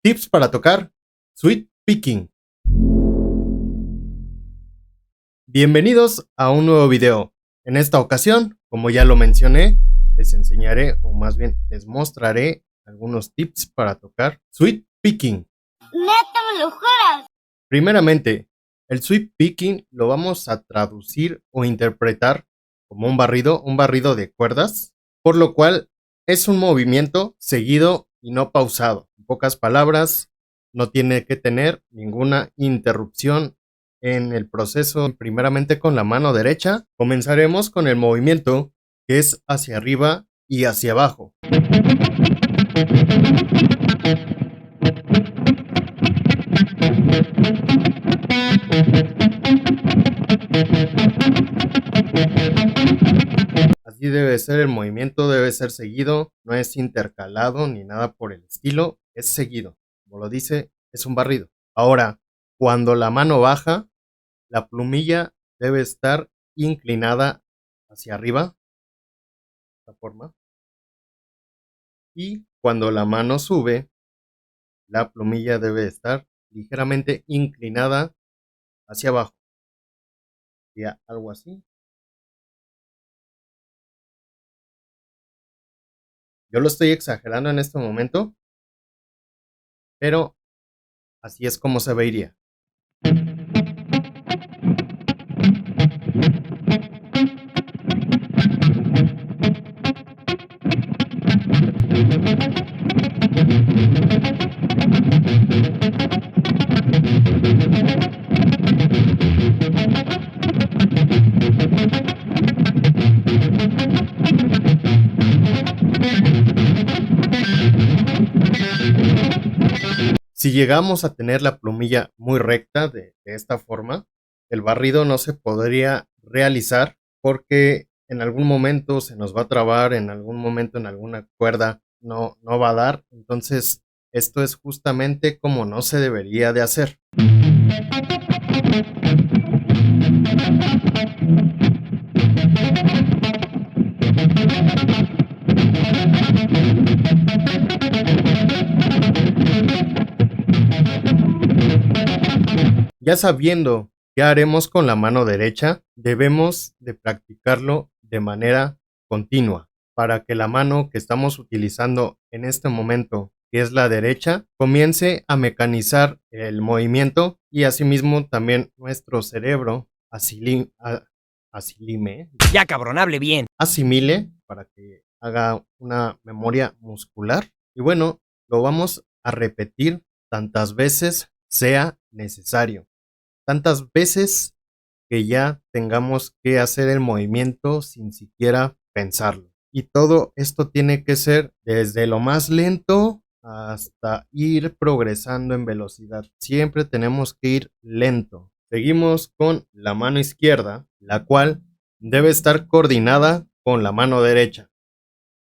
Tips para tocar Sweep Picking. Bienvenidos a un nuevo video. En esta ocasión, como ya lo mencioné, les enseñaré, o más bien les mostraré algunos tips para tocar Sweep Picking. ¡Neta me lo juras! Primeramente, el Sweep Picking lo vamos a traducir o interpretar como un barrido de cuerdas, por lo cual es un movimiento seguido y no pausado. En pocas palabras, no tiene que tener ninguna interrupción en el proceso. Primeramente con la mano derecha, comenzaremos con el movimiento que es hacia arriba y hacia abajo. Así debe ser el movimiento, debe ser seguido, no es intercalado ni nada por el estilo, es seguido. Como lo dice, es un barrido. Ahora, cuando la mano baja, la plumilla debe estar inclinada hacia arriba, de esta forma. Y cuando la mano sube, la plumilla debe estar ligeramente inclinada hacia abajo. Sería algo así. Yo lo estoy exagerando en este momento, pero así es como se vería. Si llegamos a tener la plumilla muy recta de esta forma, el barrido no se podría realizar porque en algún momento se nos va a trabar, en algún momento en alguna cuerda no va a dar. Entonces esto es justamente como no se debería de hacer. Ya sabiendo qué haremos con la mano derecha, debemos de practicarlo de manera continua para que la mano que estamos utilizando en este momento, que es la derecha, comience a mecanizar el movimiento y asimismo también nuestro cerebro asimile para que haga una memoria muscular. Y bueno, lo vamos a repetir tantas veces sea necesario. Tantas veces que ya tengamos que hacer el movimiento sin siquiera pensarlo. Y todo esto tiene que ser desde lo más lento hasta ir progresando en velocidad. Siempre tenemos que ir lento. Seguimos con la mano izquierda, la cual debe estar coordinada con la mano derecha.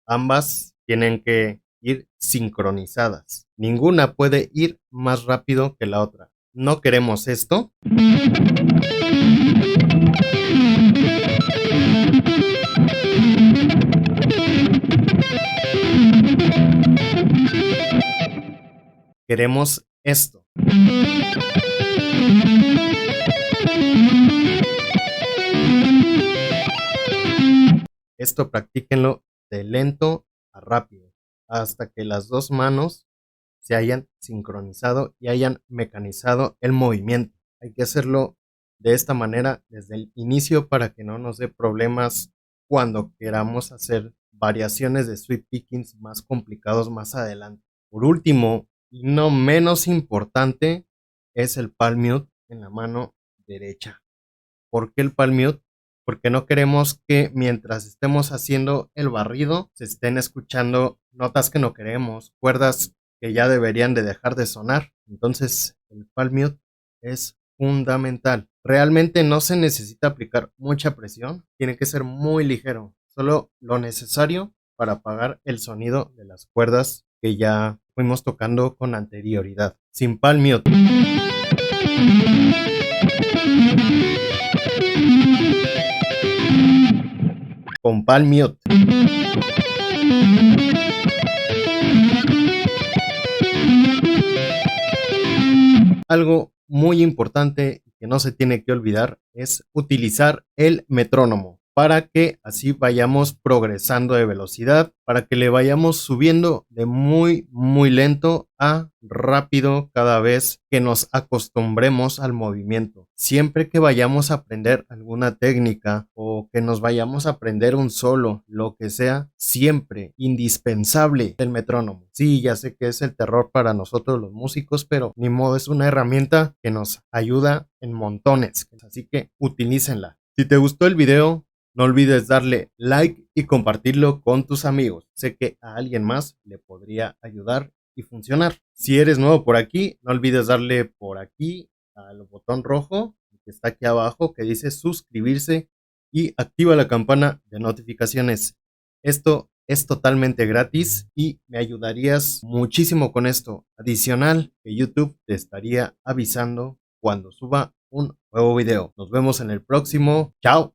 Ambas tienen que ir sincronizadas. Ninguna puede ir más rápido que la otra. ¿No queremos esto? Queremos esto. Esto practíquenlo de lento a rápido, hasta que las dos manos se hayan sincronizado y hayan mecanizado el movimiento. Hay que hacerlo de esta manera desde el inicio para que no nos dé problemas cuando queramos hacer variaciones de sweep pickings más complicados más adelante. Por último, y no menos importante, es el palm mute en la mano derecha. ¿Por qué el palm mute? Porque no queremos que mientras estemos haciendo el barrido se estén escuchando notas que no queremos, cuerdas que ya deberían de dejar de sonar. Entonces el palm mute es fundamental. Realmente no se necesita aplicar mucha presión, tiene que ser muy ligero, solo lo necesario para apagar el sonido de las cuerdas que ya fuimos tocando con anterioridad. Sin palm mute. Con palm mute. Algo muy importante que no se tiene que olvidar es utilizar el metrónomo para que así vayamos progresando de velocidad, para que le vayamos subiendo de muy lento a rápido cada vez que nos acostumbremos al movimiento. Siempre que vayamos a aprender alguna técnica o que nos vayamos a aprender un solo, lo que sea, siempre indispensable el metrónomo. Sí, ya sé que es el terror para nosotros los músicos, pero ni modo, es una herramienta que nos ayuda en montones, así que utilícenla. Si te gustó el video, no olvides darle like y compartirlo con tus amigos. Sé que a alguien más le podría ayudar y funcionar. Si eres nuevo por aquí, no olvides darle por aquí al botón rojo que está aquí abajo que dice suscribirse y activa la campana de notificaciones. Esto es totalmente gratis y me ayudarías muchísimo con esto. Adicional, que YouTube te estaría avisando cuando suba un nuevo video. Nos vemos en el próximo. Chao.